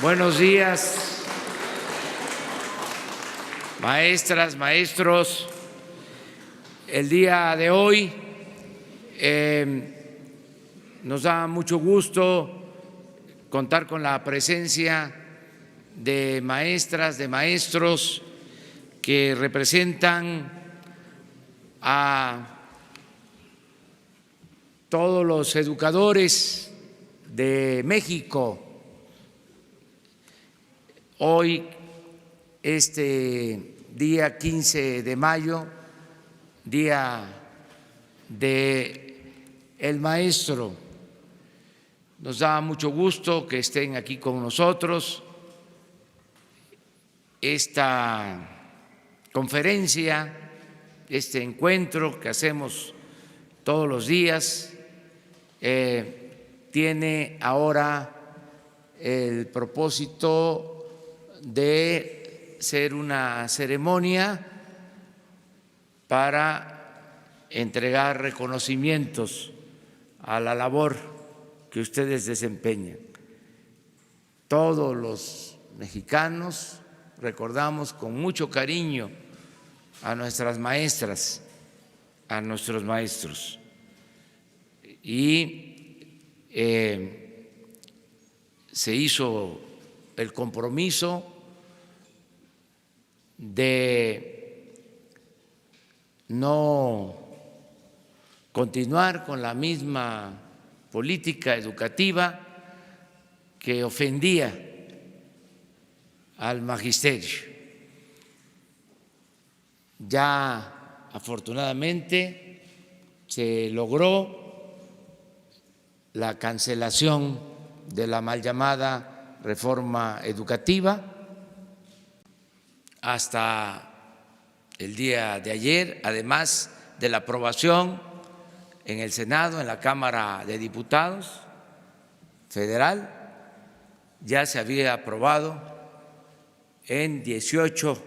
Buenos días, maestras, maestros. El día de hoy nos da mucho gusto contar con la presencia de maestras, de maestros que representan a todos los educadores de México. Hoy, este día 15 de mayo, día del maestro, nos da mucho gusto que estén aquí con nosotros. Esta conferencia, este encuentro que hacemos todos los días, tiene ahora el propósito de ser una ceremonia para entregar reconocimientos a la labor que ustedes desempeñan. Todos los mexicanos recordamos con mucho cariño a nuestras maestras, a nuestros maestros, y se hizo el compromiso de no continuar con la misma política educativa que ofendía al magisterio. Ya afortunadamente se logró la cancelación de la mal llamada reforma educativa. Hasta el día de ayer, además de la aprobación en el Senado, en la Cámara de Diputados federal, ya se había aprobado en 18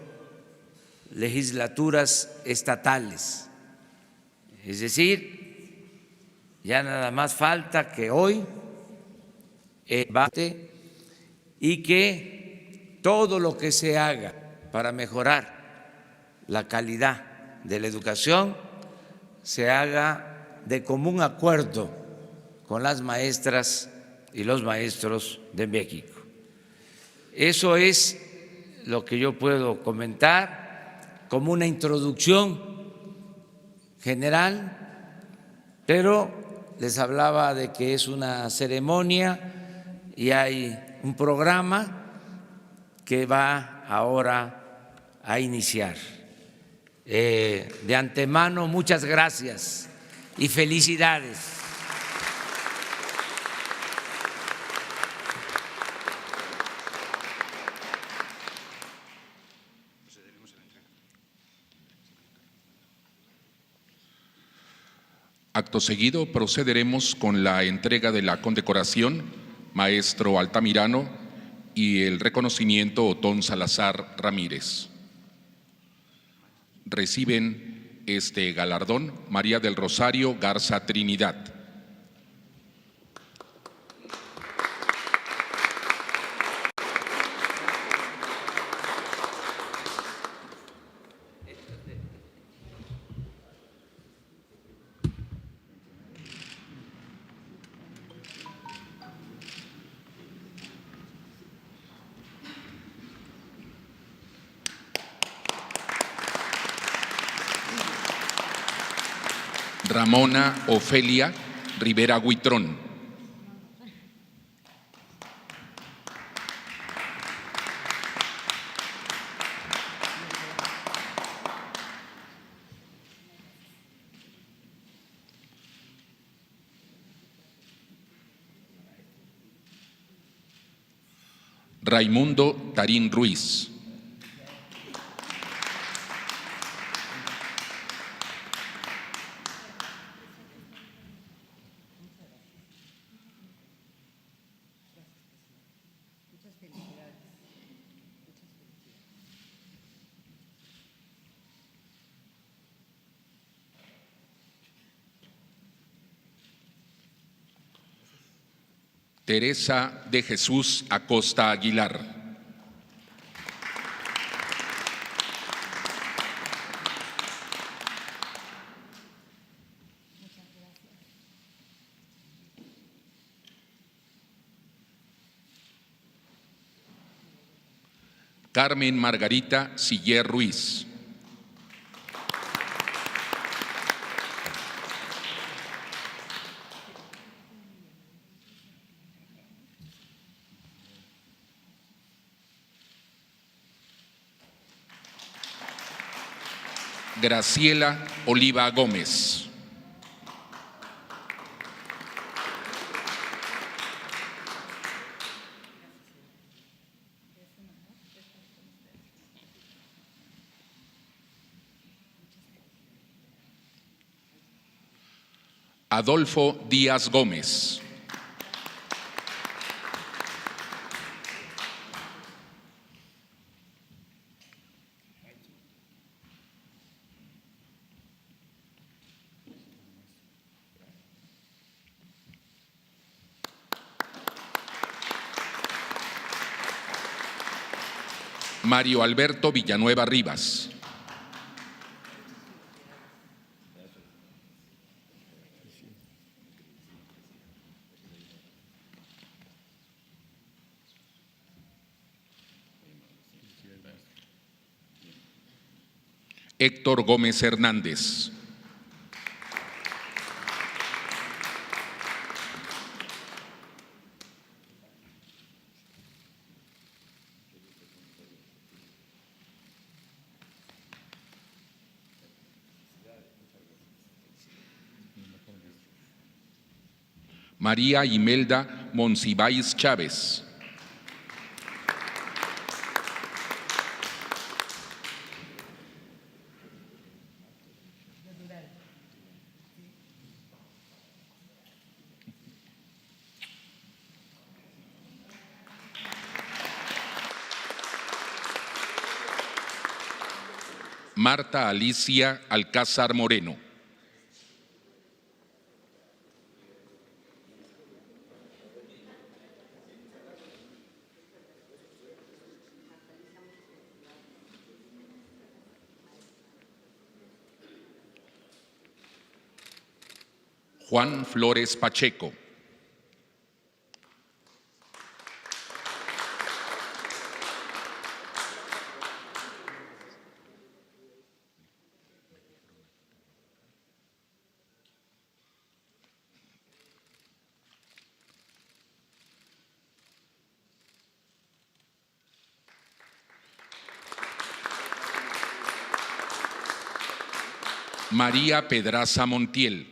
legislaturas estatales. Es decir, ya nada más falta que hoy y que todo lo que se haga para mejorar la calidad de la educación se haga de común acuerdo con las maestras y los maestros de México. Eso es lo que yo puedo comentar como una introducción general, pero les hablaba de que es una ceremonia y hay un programa que va ahora a iniciar. De antemano, muchas gracias y felicidades. Acto seguido procederemos con la entrega de la condecoración Maestro Altamirano y el reconocimiento Otón Salazar Ramírez. Reciben este galardón María del Rosario Garza Trinidad. Ramona Ofelia Rivera Huitrón. Raimundo Tarín Ruiz. Teresa de Jesús Acosta Aguilar. Carmen Margarita Siller Ruiz. Graciela Oliva Gómez. Adolfo Díaz Gómez. Mario Alberto Villanueva Rivas. Héctor Gómez Hernández. María Imelda Monsiváis Chávez. Marta Alicia Alcázar Moreno. Juan Flores Pacheco. María Pedraza Montiel.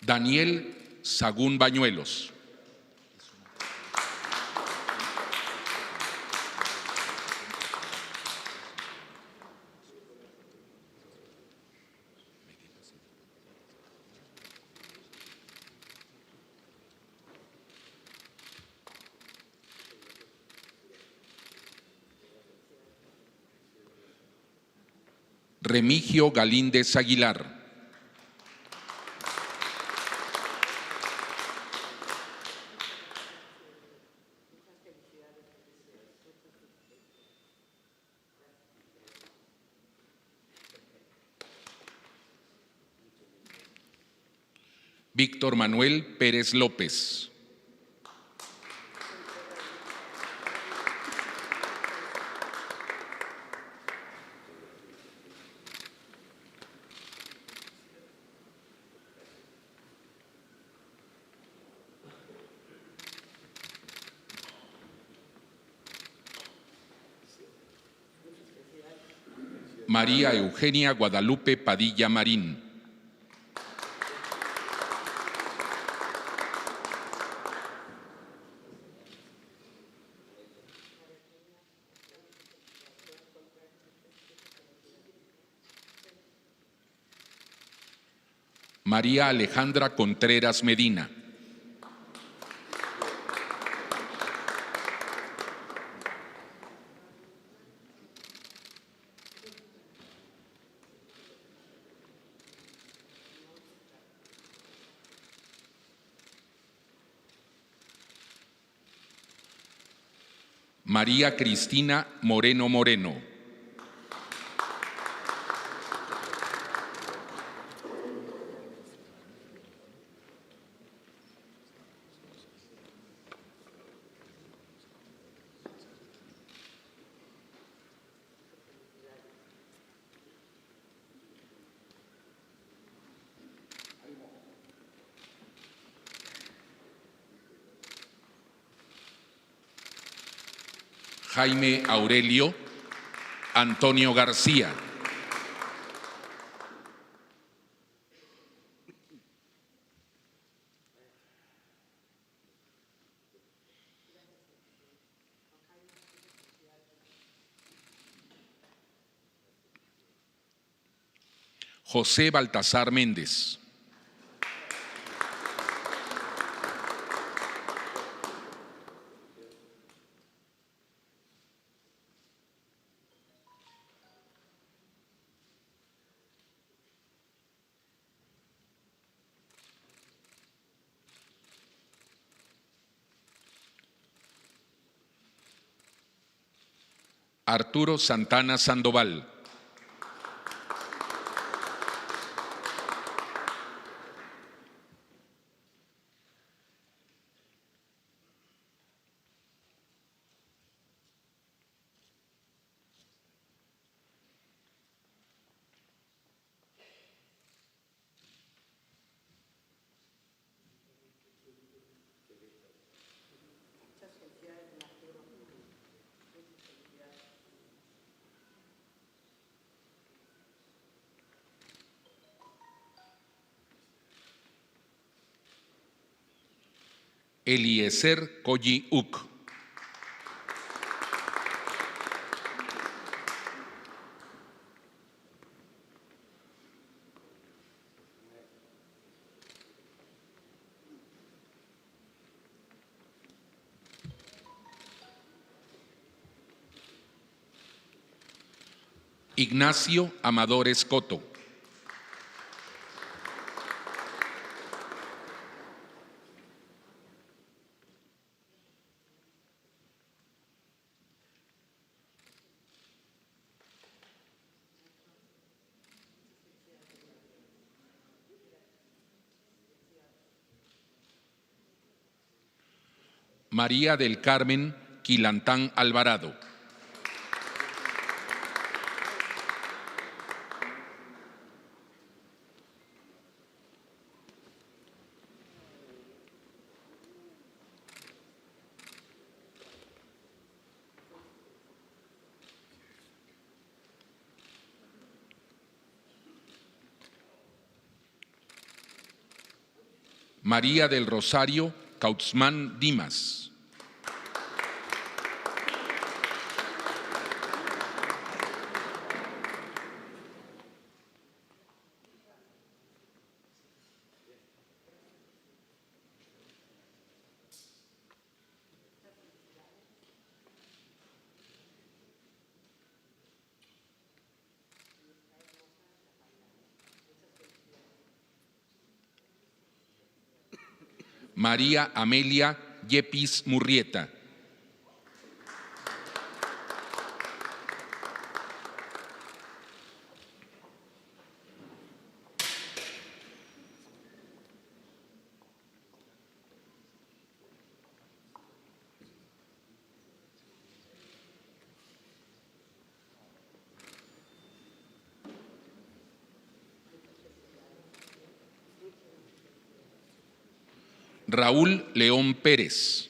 Daniel Sagún Bañuelos. Remigio Galíndez Aguilar. Víctor Manuel Pérez López. María Eugenia Guadalupe Padilla Marín. María Alejandra Contreras Medina. María Cristina Moreno Moreno. Jaime Aurelio Antonio García. José Baltasar Méndez. Arturo Santana Sandoval. Eliezer Colli Uc. Ignacio Amadores Coto. María del Carmen Quilantán Alvarado. María del Rosario Kautzman Dimas. María Amelia Yepis Murrieta. Raúl León Pérez.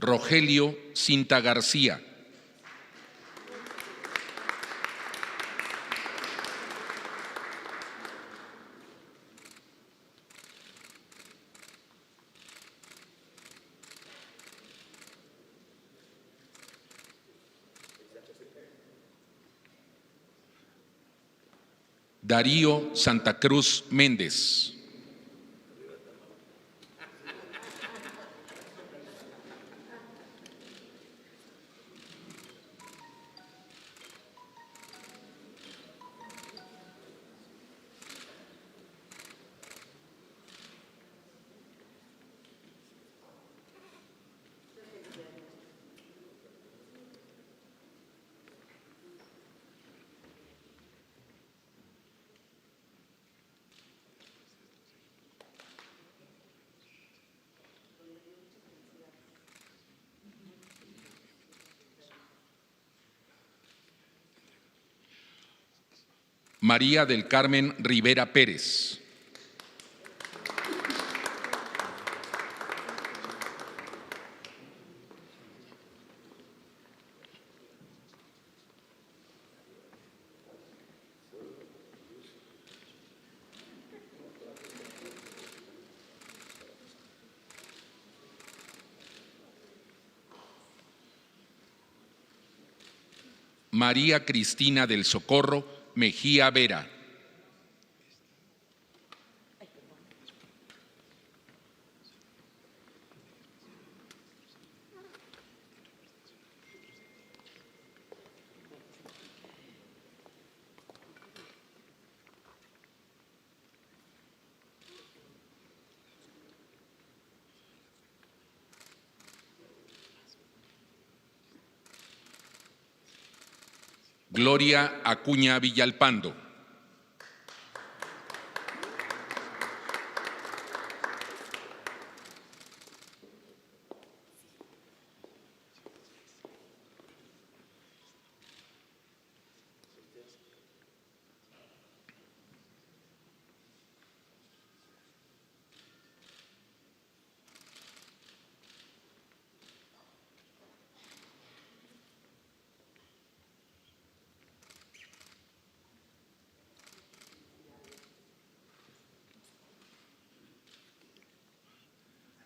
Rogelio Cinta García. Darío Santa Cruz Méndez. María del Carmen Rivera Pérez. María Cristina del Socorro Mejía Vera. Gloria Acuña Villalpando.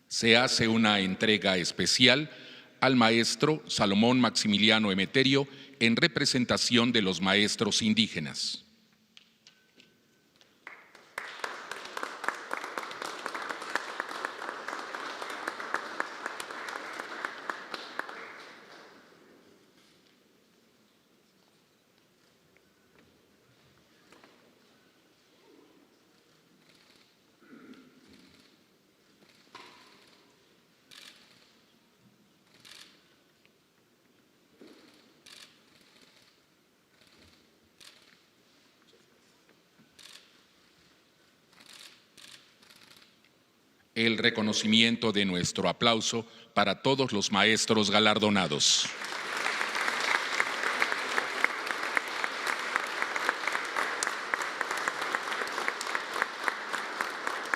Se hace una entrega especial al maestro Salomón Maximiliano Emeterio en representación de los maestros indígenas. El reconocimiento de nuestro aplauso para todos los maestros galardonados.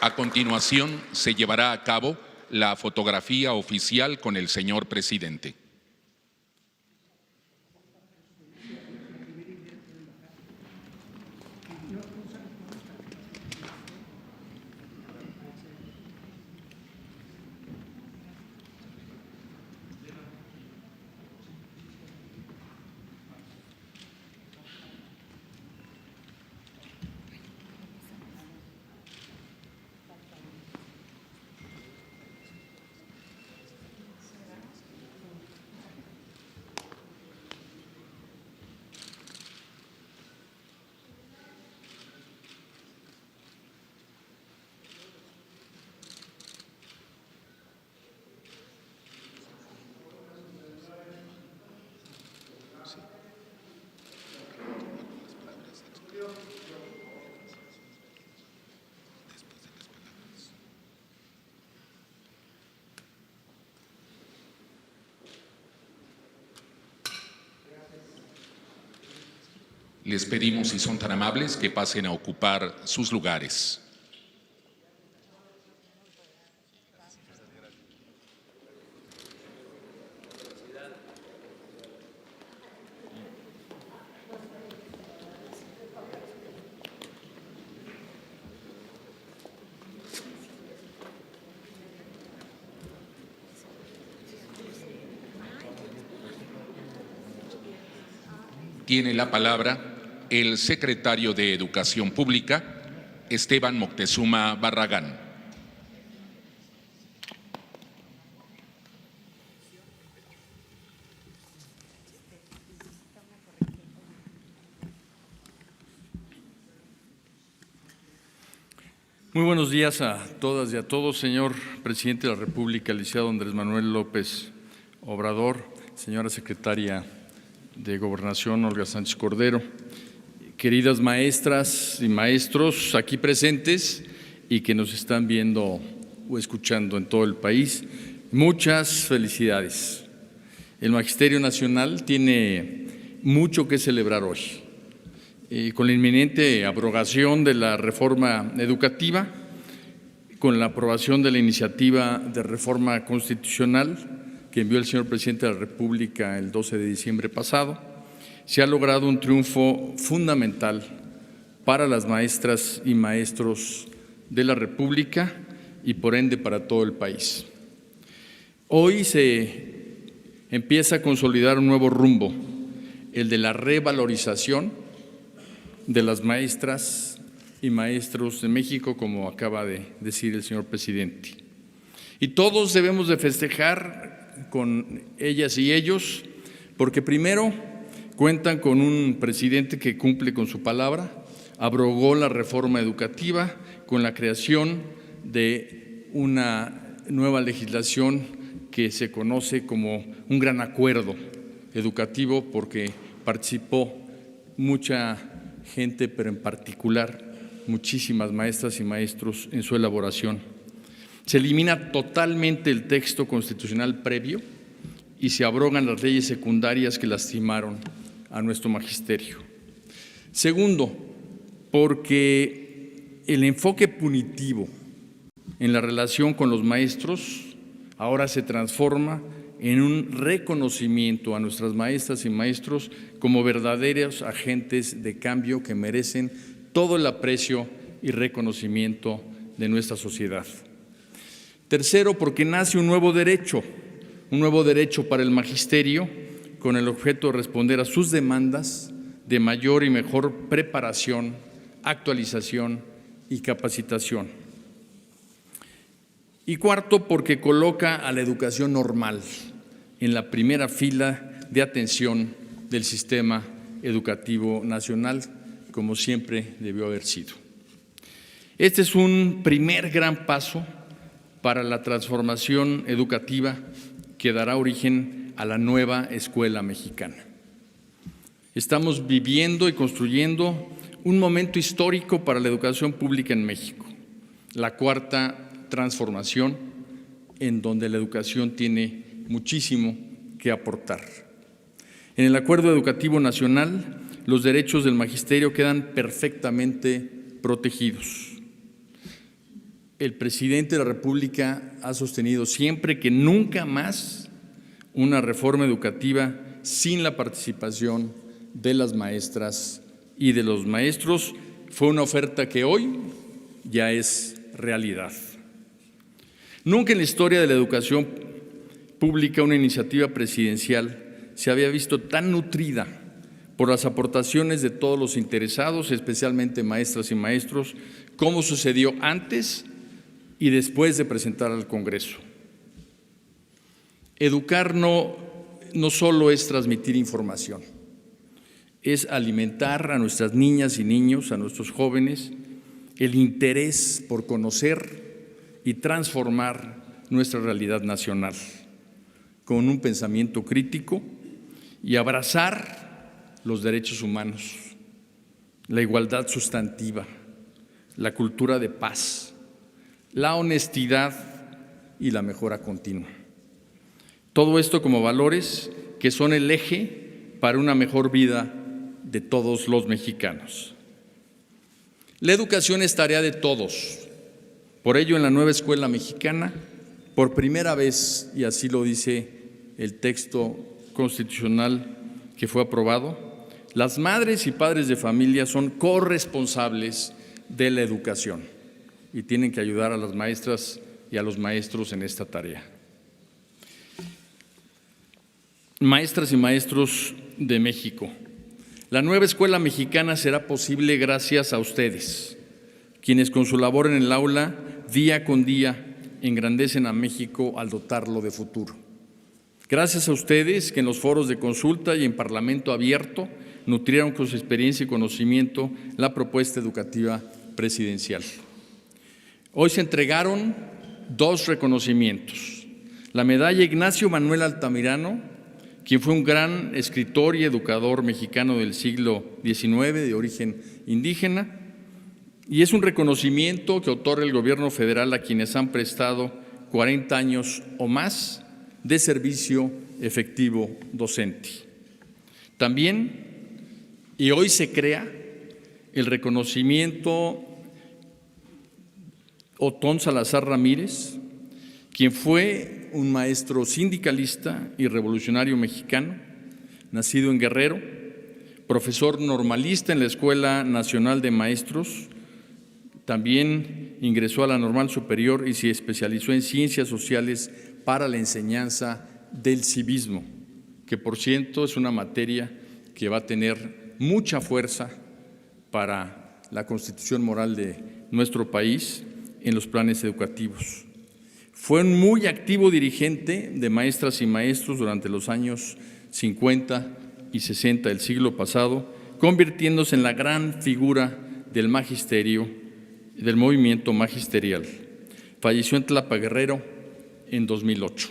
A continuación, se llevará a cabo la fotografía oficial con el señor presidente. Les pedimos, si son tan amables, que pasen a ocupar sus lugares. Tiene la palabra el secretario de Educación Pública, Esteban Moctezuma Barragán. Muy buenos días a todas y a todos, señor presidente de la República, licenciado Andrés Manuel López Obrador, señora secretaria de Gobernación, Olga Sánchez Cordero, queridas maestras y maestros aquí presentes y que nos están viendo o escuchando en todo el país, muchas felicidades. El Magisterio Nacional tiene mucho que celebrar hoy. Con la inminente abrogación de la reforma educativa, con la aprobación de la iniciativa de reforma constitucional que envió el señor presidente de la República el 12 de diciembre pasado, se ha logrado un triunfo fundamental para las maestras y maestros de la República y por ende para todo el país. Hoy se empieza a consolidar un nuevo rumbo, el de la revalorización de las maestras y maestros de México, como acaba de decir el señor presidente. Y todos debemos de festejar con ellas y ellos, porque primero cuentan con un presidente que cumple con su palabra, abrogó la reforma educativa con la creación de una nueva legislación que se conoce como un gran acuerdo educativo, porque participó mucha gente, pero en particular muchísimas maestras y maestros en su elaboración. Se elimina totalmente el texto constitucional previo y se abrogan las leyes secundarias que lastimaron a nuestro magisterio. Segundo, porque el enfoque punitivo en la relación con los maestros ahora se transforma en un reconocimiento a nuestras maestras y maestros como verdaderos agentes de cambio que merecen todo el aprecio y reconocimiento de nuestra sociedad. Tercero, porque nace un nuevo derecho para el magisterio con el objeto de responder a sus demandas de mayor y mejor preparación, actualización y capacitación. Y cuarto, porque coloca a la educación normal en la primera fila de atención del sistema educativo nacional, como siempre debió haber sido. Este es un primer gran paso para la transformación educativa que dará origen a la nueva escuela mexicana. Estamos viviendo y construyendo un momento histórico para la educación pública en México, la cuarta transformación, en donde la educación tiene muchísimo que aportar. En el Acuerdo Educativo Nacional, los derechos del magisterio quedan perfectamente protegidos. El presidente de la República ha sostenido siempre que nunca más una reforma educativa sin la participación de las maestras y de los maestros. Fue una oferta que hoy ya es realidad. Nunca en la historia de la educación pública una iniciativa presidencial se había visto tan nutrida por las aportaciones de todos los interesados, especialmente maestras y maestros, como sucedió antes y después de presentar al Congreso. Educar no solo es transmitir información, es alimentar a nuestras niñas y niños, a nuestros jóvenes, el interés por conocer y transformar nuestra realidad nacional con un pensamiento crítico y abrazar los derechos humanos, la igualdad sustantiva, la cultura de paz, la honestidad y la mejora continua. Todo esto como valores que son el eje para una mejor vida de todos los mexicanos. La educación es tarea de todos. Por ello, en la nueva escuela mexicana, por primera vez, y así lo dice el texto constitucional que fue aprobado, las madres y padres de familia son corresponsables de la educación y tienen que ayudar a las maestras y a los maestros en esta tarea. Maestras y maestros de México, La nueva escuela mexicana será posible gracias a ustedes, quienes con su labor en el aula, día con día, engrandecen a México al dotarlo de futuro. Gracias a ustedes que en los foros de consulta y en Parlamento abierto nutrieron con su experiencia y conocimiento la propuesta educativa presidencial. Hoy se entregaron 2 reconocimientos. La medalla Ignacio Manuel Altamirano, quien fue un gran escritor y educador mexicano del siglo XIX de origen indígena, y es un reconocimiento que otorga el Gobierno federal a quienes han prestado 40 años o más de servicio efectivo docente. También, y hoy se crea, el reconocimiento Otón Salazar Ramírez, quien fue un maestro sindicalista y revolucionario mexicano, nacido en Guerrero, profesor normalista en la Escuela Nacional de Maestros. También ingresó a la Normal Superior y se especializó en Ciencias Sociales para la enseñanza del civismo, que por cierto es una materia que va a tener mucha fuerza para la constitución moral de nuestro país en los planes educativos. Fue un muy activo dirigente de maestras y maestros durante los años 50 y 60 del siglo pasado, convirtiéndose en la gran figura del magisterio, del movimiento magisterial. Falleció en Tlapa, Guerrero, en 2008.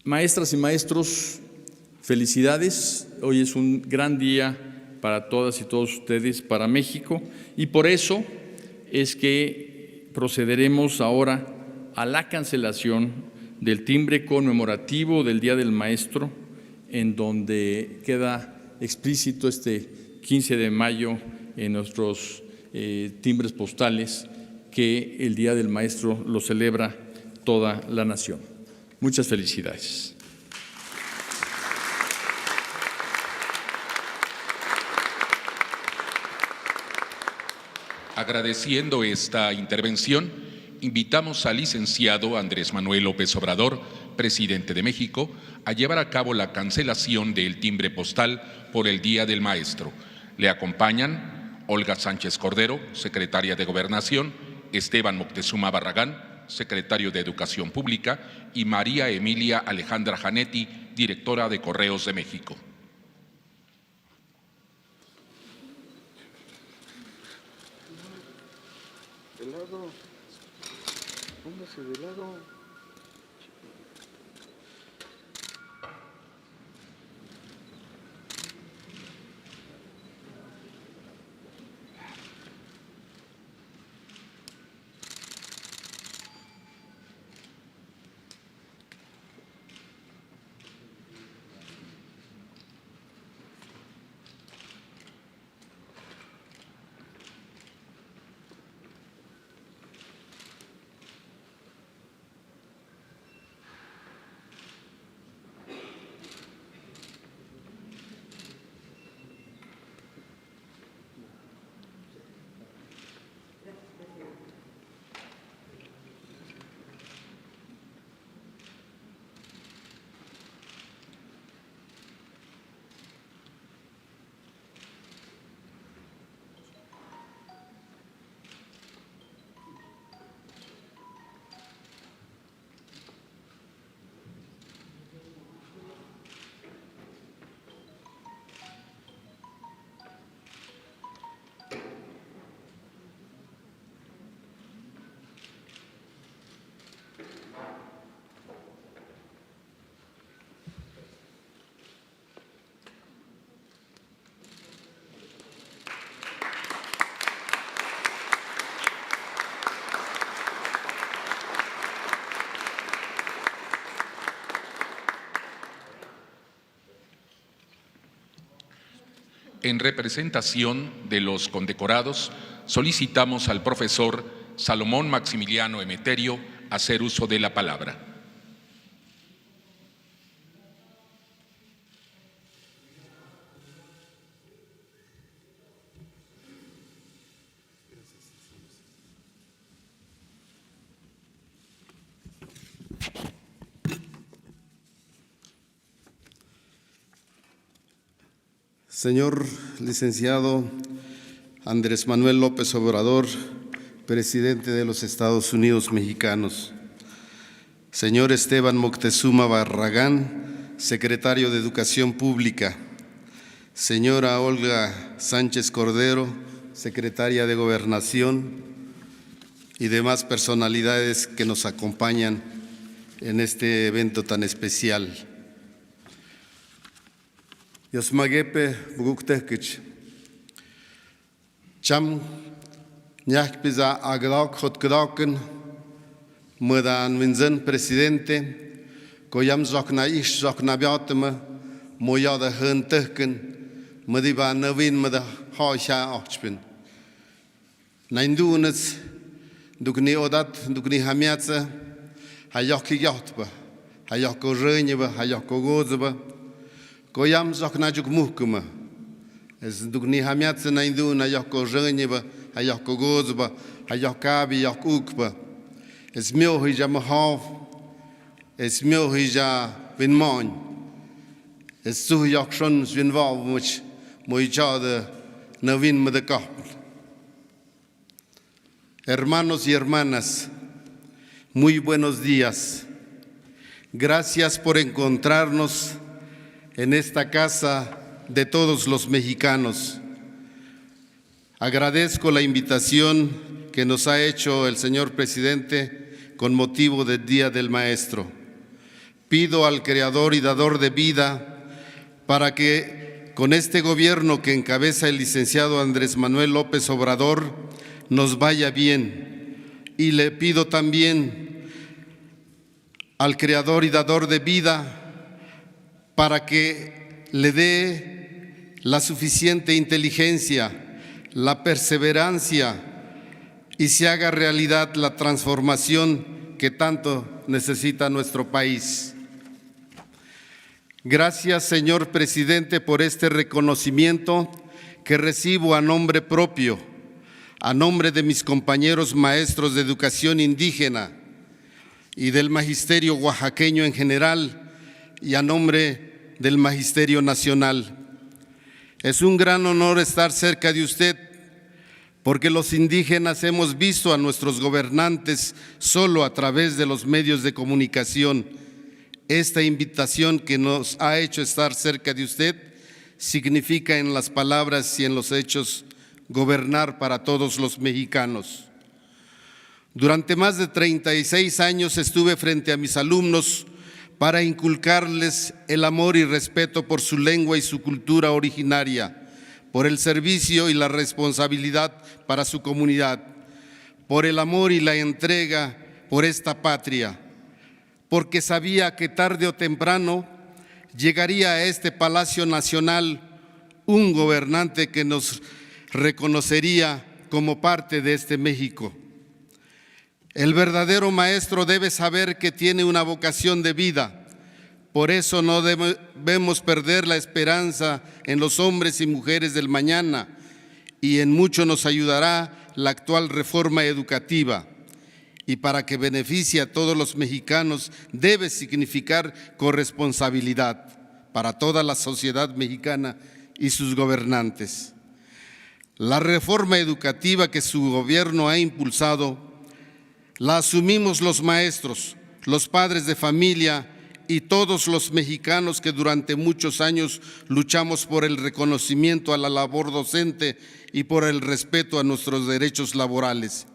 Maestras y maestros, felicidades. Hoy es un gran día para todas y todos ustedes, para México, y por eso es que procederemos ahora a la cancelación del timbre conmemorativo del Día del Maestro, en donde queda explícito este 15 de mayo en nuestros timbres postales que el Día del Maestro lo celebra toda la nación. Muchas felicidades. Agradeciendo esta intervención, invitamos al licenciado Andrés Manuel López Obrador, presidente de México, a llevar a cabo la cancelación del timbre postal por el Día del Maestro. Le acompañan Olga Sánchez Cordero, secretaria de Gobernación, Esteban Moctezuma Barragán, secretario de Educación Pública, y María Emilia Alejandra Janetti, directora de Correos de México. De lado, póngase de lado. En representación de los condecorados, solicitamos al profesor Salomón Maximiliano Emeterio hacer uso de la palabra. Señor licenciado Andrés Manuel López Obrador, presidente de los Estados Unidos mexicanos. Señor Esteban Moctezuma Barragán, secretario de Educación Pública. Señora Olga Sánchez Cordero, secretaria de Gobernación, y demás personalidades que nos acompañan en este evento tan especial. Yosmagepe Buguktekich. Cham Nyakpiza Agrak Hotgraken, Mudan Minzen, presidente, Koyam Zokna Ish Zokna Biatema, Moyada Hunteken, Madiba Navin Mada Haisha Ochpin. Naindunes, Dukni Odat, Dukni Hamiatza, Hayaki Yatba, Hayako Reneva, Hayako Gozaba, Koyam Zokna Jukmukuma, as Dukni Hamiatza Naindun, Hayako Reneva, Hayako Gozaba, Hayakabi Yakukba, as Milhija Mahav, as Milhija Vinmon, as Suhyakshon Vinval, which Moijada Navin Madakap. Hermanos y hermanas, muy buenos días. Gracias por encontrarnos en esta casa de todos los mexicanos. Agradezco la invitación que nos ha hecho el señor presidente con motivo del Día del Maestro. Pido al Creador y Dador de vida para que con este gobierno que encabeza el licenciado Andrés Manuel López Obrador nos vaya bien, y le pido también al Creador y Dador de vida para que le dé la suficiente inteligencia, la perseverancia y se haga realidad la transformación que tanto necesita nuestro país. Gracias, señor presidente, por este reconocimiento que recibo a nombre propio, a nombre de mis compañeros maestros de educación indígena y del magisterio oaxaqueño en general y a nombre del magisterio nacional. Es un gran honor estar cerca de usted porque los indígenas hemos visto a nuestros gobernantes solo a través de los medios de comunicación. Esta invitación que nos ha hecho estar cerca de usted significa en las palabras y en los hechos gobernar para todos los mexicanos. Durante más de 36 años estuve frente a mis alumnos para inculcarles el amor y respeto por su lengua y su cultura originaria, por el servicio y la responsabilidad para su comunidad, por el amor y la entrega por esta patria, porque sabía que tarde o temprano llegaría a este Palacio Nacional un gobernante que nos reconocería como parte de este México. El verdadero maestro debe saber que tiene una vocación de vida. Por eso no debemos perder la esperanza en los hombres y mujeres del mañana, y en mucho nos ayudará la actual reforma educativa. Y para que beneficie a todos los mexicanos debe significar corresponsabilidad para toda la sociedad mexicana y sus gobernantes. La reforma educativa que su gobierno ha impulsado, la asumimos los maestros, los padres de familia y todos los mexicanos que durante muchos años luchamos por el reconocimiento a la labor docente y por el respeto a nuestros derechos laborales.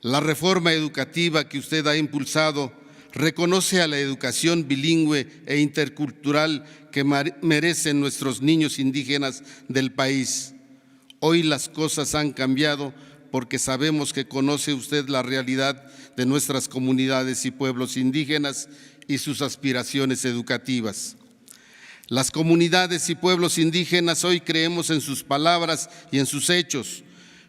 La reforma educativa que usted ha impulsado reconoce a la educación bilingüe e intercultural que merecen nuestros niños indígenas del país. Hoy las cosas han cambiado porque sabemos que conoce usted la realidad de nuestras comunidades y pueblos indígenas y sus aspiraciones educativas. Las comunidades y pueblos indígenas hoy creemos en sus palabras y en sus hechos,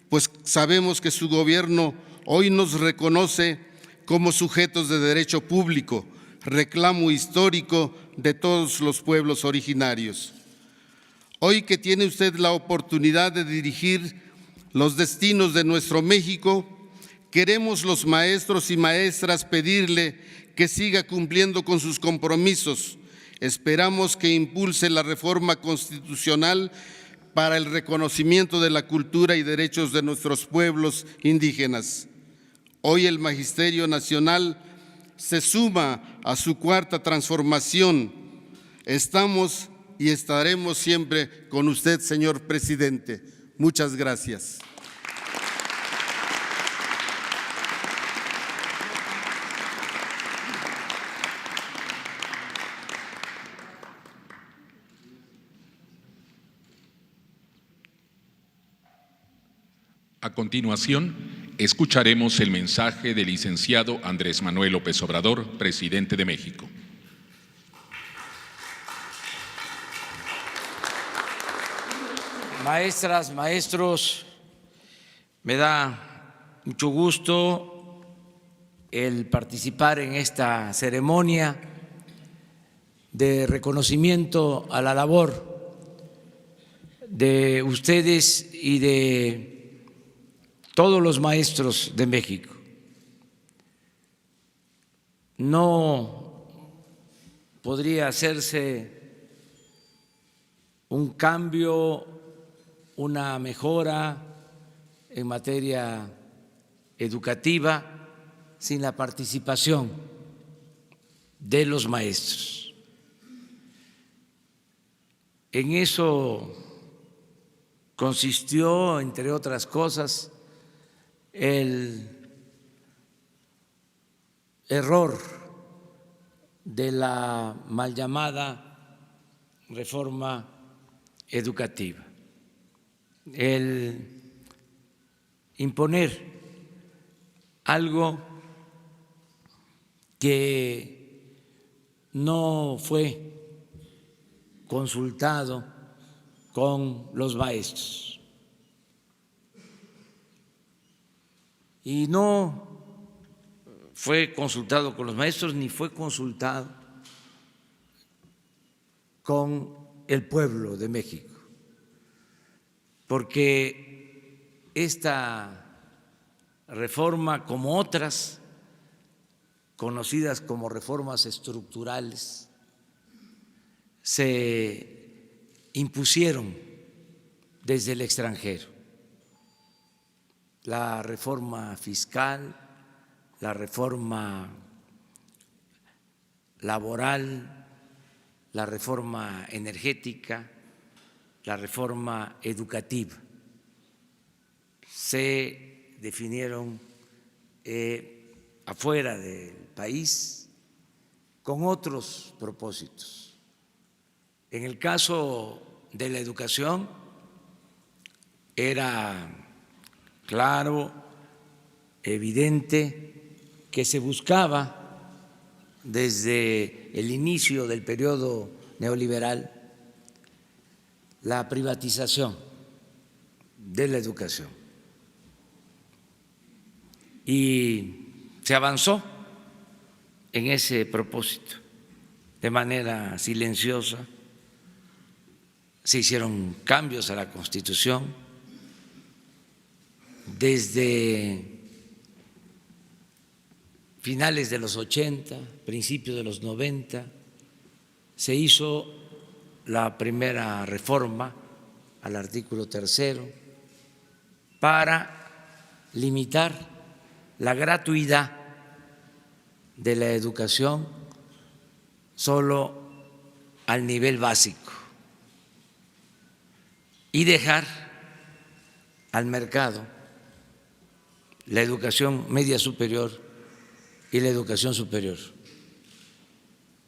pues sabemos que su gobierno hoy nos reconoce como sujetos de derecho público, reclamo histórico de todos los pueblos originarios. Hoy que tiene usted la oportunidad de dirigir los destinos de nuestro México, queremos los maestros y maestras pedirle que siga cumpliendo con sus compromisos Esperamos que impulse la reforma constitucional para el reconocimiento de la cultura y derechos de nuestros pueblos indígenas. Hoy el Magisterio Nacional se suma a su cuarta transformación. Estamos y estaremos siempre con usted, señor presidente. Muchas gracias. A continuación, escucharemos el mensaje del licenciado Andrés Manuel López Obrador, presidente de México. Maestras, maestros, me da mucho gusto el participar en esta ceremonia de reconocimiento a la labor de ustedes y de todos los maestros de México. No podría hacerse un cambio, una mejora en materia educativa sin la participación de los maestros. En eso consistió, entre otras cosas, el error de la mal llamada reforma educativa, el imponer algo que no fue consultado con los maestros. Y no fue consultado con los maestros ni fue consultado con el pueblo de México, porque esta reforma, como otras conocidas como reformas estructurales, se impusieron desde el extranjero. La reforma fiscal, la reforma laboral, la reforma energética, la reforma educativa, se definieron afuera del país con otros propósitos. En el caso de la educación era claro, evidente, que se buscaba desde el inicio del periodo neoliberal la privatización de la educación. Y se avanzó en ese propósito de manera silenciosa, se hicieron cambios a la Constitución. Desde finales de los 80, principios de los 90, se hizo la primera reforma al artículo 3 para limitar la gratuidad de la educación solo al nivel básico y dejar al mercado la educación media superior y la educación superior,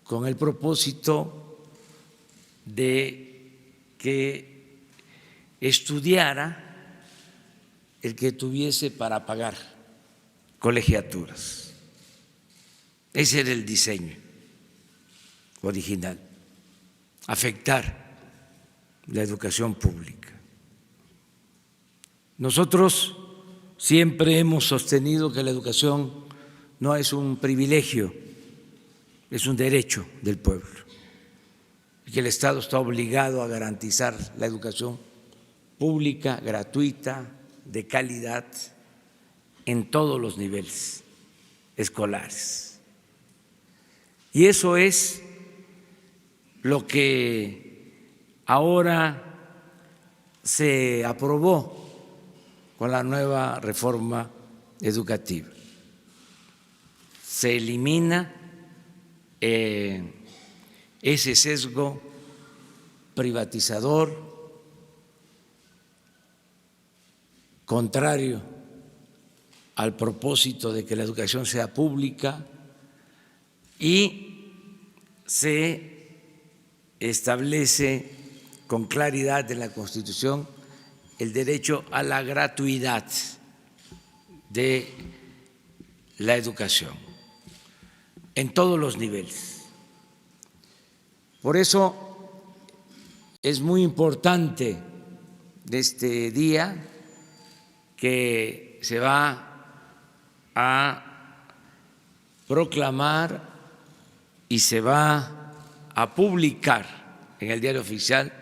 con el propósito de que estudiara el que tuviese para pagar colegiaturas. Ese era el diseño original, afectar la educación pública. Nosotros siempre hemos sostenido que la educación no es un privilegio, es un derecho del pueblo y que el Estado está obligado a garantizar la educación pública, gratuita, de calidad, en todos los niveles escolares. Y eso es lo que ahora se aprobó con la nueva reforma educativa. Se elimina ese sesgo privatizador contrario al propósito de que la educación sea pública y se establece con claridad en la Constitución el derecho a la gratuidad de la educación en todos los niveles. Por eso es muy importante este día que se va a proclamar y se va a publicar en el Diario Oficial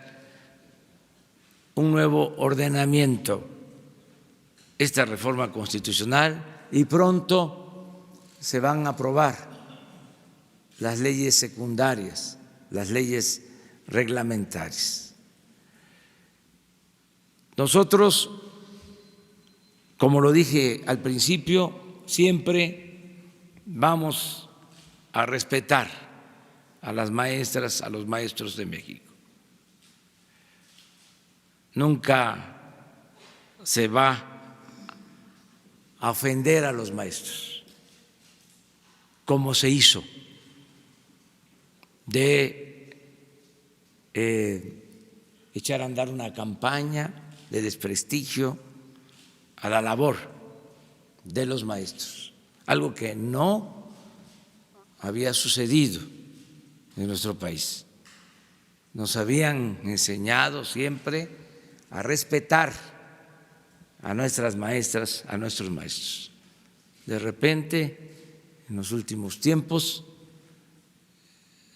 un nuevo ordenamiento, esta reforma constitucional, y pronto se van a aprobar las leyes secundarias, las leyes reglamentarias. Nosotros, como lo dije al principio, siempre vamos a respetar a las maestras, a los maestros de México. Nunca se va a ofender a los maestros, como se hizo de echar a andar una campaña de desprestigio a la labor de los maestros, algo que no había sucedido en nuestro país. Nos habían enseñado siempre a respetar a nuestras maestras, a nuestros maestros. De repente, en los últimos tiempos,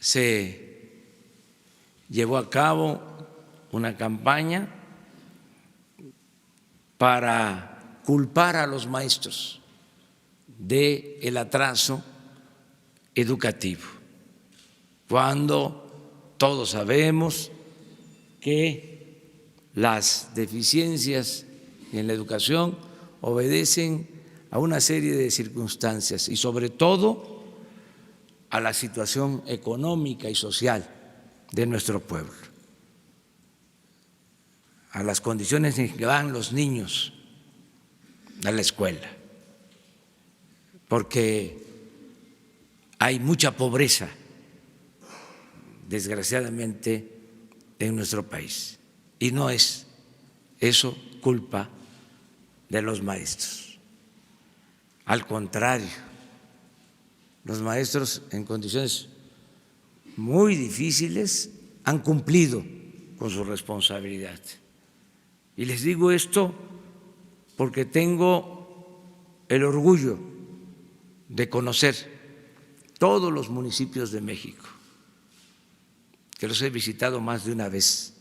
se llevó a cabo una campaña para culpar a los maestros del atraso educativo, cuando todos sabemos que las deficiencias en la educación obedecen a una serie de circunstancias y sobre todo a la situación económica y social de nuestro pueblo, a las condiciones en que van los niños a la escuela, porque hay mucha pobreza, desgraciadamente, en nuestro país, y no es eso culpa de los maestros. Al contrario, los maestros en condiciones muy difíciles han cumplido con su responsabilidad. Y les digo esto porque tengo el orgullo de conocer todos los municipios de México, que los he visitado más de una vez.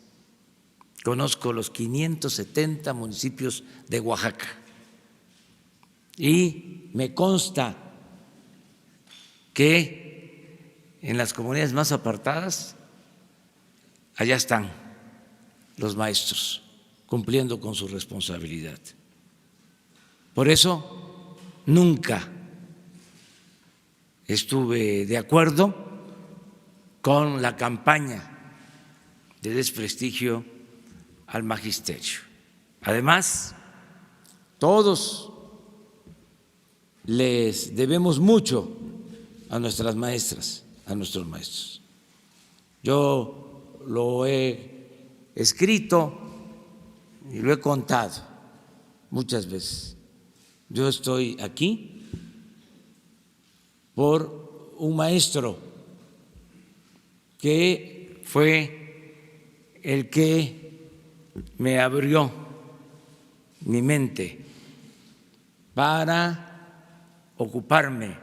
Conozco los 570 municipios de Oaxaca y me consta que en las comunidades más apartadas, allá están los maestros cumpliendo con su responsabilidad. Por eso nunca estuve de acuerdo con la campaña de desprestigio al magisterio. Además, todos les debemos mucho a nuestras maestras, a nuestros maestros. Yo lo he escrito y lo he contado muchas veces. Yo estoy aquí por un maestro que fue el que me abrió mi mente para ocuparme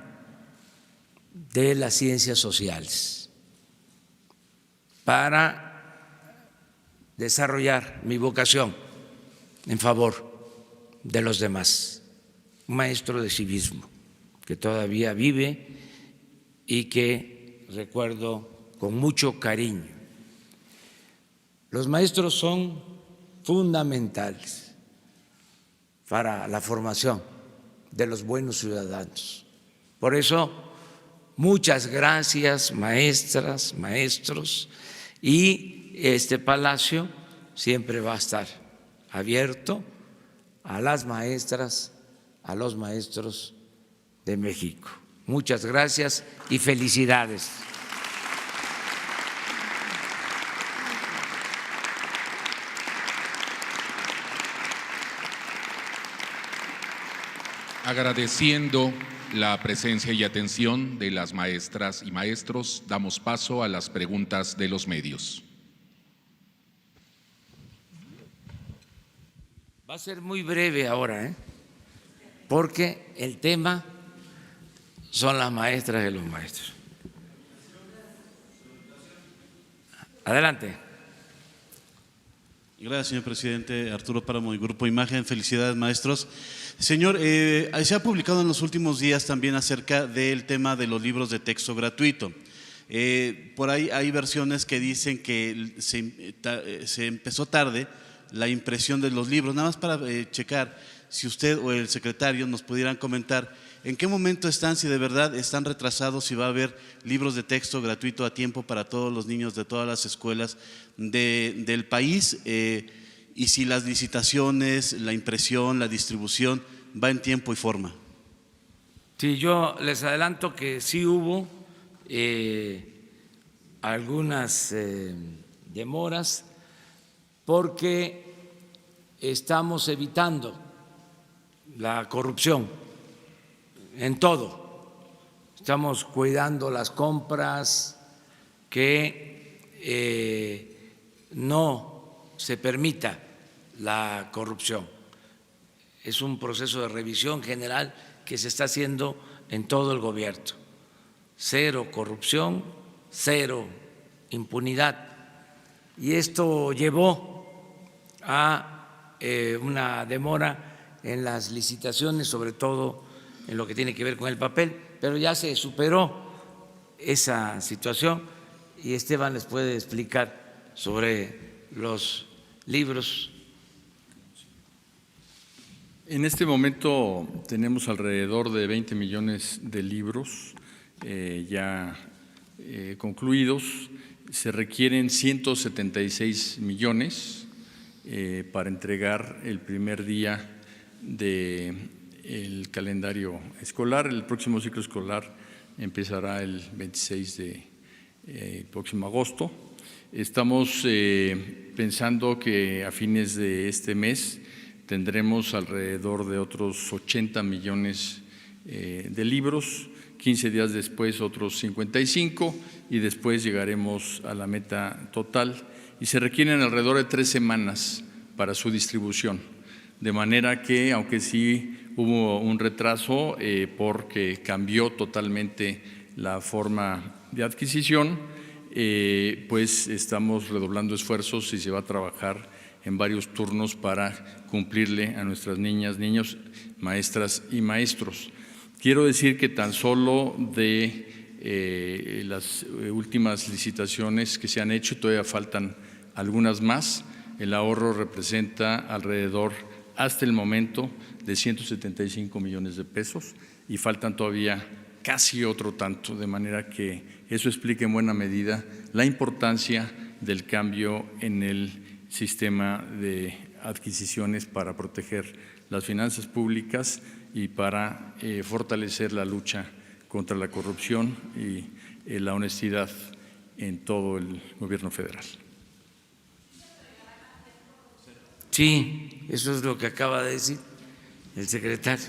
de las ciencias sociales, para desarrollar mi vocación en favor de los demás. Un maestro de civismo que todavía vive y que recuerdo con mucho cariño. Los maestros son fundamentales para la formación de los buenos ciudadanos. Por eso, muchas gracias, maestras, maestros, y este palacio siempre va a estar abierto a las maestras, a los maestros de México. Muchas gracias y felicidades. Agradeciendo la presencia y atención de las maestras y maestros, damos paso a las preguntas de los medios. Va a ser muy breve ahora, porque el tema son las maestras y los maestros. Adelante. Gracias, señor presidente. Arturo Páramo y Grupo Imagen. Felicidades, maestros. Señor, se ha publicado en los últimos días también acerca del tema de los libros de texto gratuito. Por ahí hay versiones que dicen que se empezó tarde la impresión de los libros. Nada más para checar si usted o el secretario nos pudieran comentar en qué momento están, si de verdad están retrasados, si va a haber libros de texto gratuito a tiempo para todos los niños de todas las escuelas del país, y si las licitaciones, la impresión, la distribución va en tiempo y forma. Sí, yo les adelanto que sí hubo algunas demoras porque estamos evitando la corrupción en todo. Estamos cuidando las compras, que no se permita la corrupción. Es un proceso de revisión general que se está haciendo en todo el gobierno. Cero corrupción, cero impunidad. Y esto llevó a una demora en las licitaciones, sobre todo en lo que tiene que ver con el papel, pero ya se superó esa situación y Esteban les puede explicar sobre los libros. En este momento tenemos alrededor de 20 millones de libros ya concluidos. Se requieren 176 millones para entregar el primer día del calendario escolar. El próximo ciclo escolar empezará el 26 de próximo agosto. Estamos pensando que a fines de este mes tendremos alrededor de otros 80 millones de libros, 15 días después otros 55 y después llegaremos a la meta total, y se requieren alrededor de 3 semanas para su distribución, de manera que, aunque sí hubo un retraso porque cambió totalmente la forma de adquisición, pues estamos redoblando esfuerzos y se va a trabajar en varios turnos para cumplirle a nuestras niñas, niños, maestras y maestros. Quiero decir que tan solo de las últimas licitaciones que se han hecho, todavía faltan algunas más, el ahorro representa alrededor, hasta el momento, de 175 millones de pesos y faltan todavía casi otro tanto, de manera que eso explica en buena medida la importancia del cambio en el sistema de adquisiciones para proteger las finanzas públicas y para fortalecer la lucha contra la corrupción y la honestidad en todo el gobierno federal. Sí, eso es lo que acaba de decir el secretario.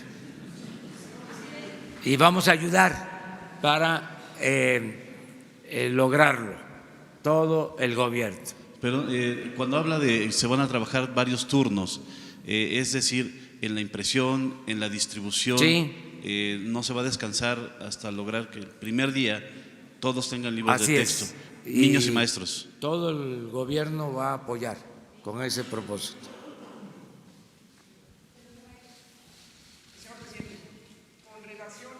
Y vamos a ayudar para lograrlo, todo el gobierno. Pero cuando habla de se van a trabajar varios turnos, es decir, en la impresión, en la distribución, sí. No se va a descansar hasta lograr que el primer día todos tengan libros Así de texto, es. niños y maestros. Todo el gobierno va a apoyar con ese propósito. Señor presidente, con relación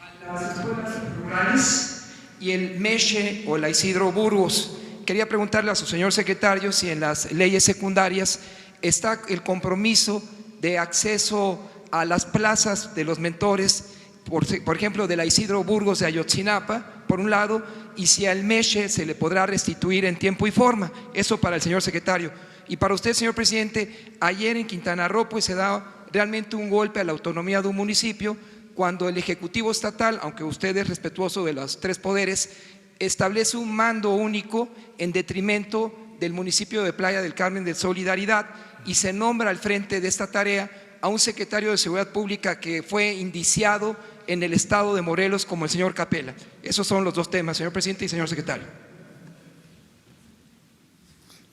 a las escuelas rurales y el Meche o la Isidro Burgos. Quería preguntarle a su señor secretario si en las leyes secundarias está el compromiso de acceso a las plazas de los mentores, por ejemplo, de la Isidro Burgos de Ayotzinapa, por un lado, y si al Meche se le podrá restituir en tiempo y forma. Eso para el señor secretario. Y para usted, señor presidente, ayer en Quintana Roo pues se da realmente un golpe a la autonomía de un municipio cuando el Ejecutivo Estatal, aunque usted es respetuoso de los tres poderes, establece un mando único en detrimento del municipio de Playa del Carmen de Solidaridad y se nombra al frente de esta tarea a un secretario de Seguridad Pública que fue indiciado en el estado de Morelos como el señor Capella. Esos son los dos temas, señor presidente y señor secretario.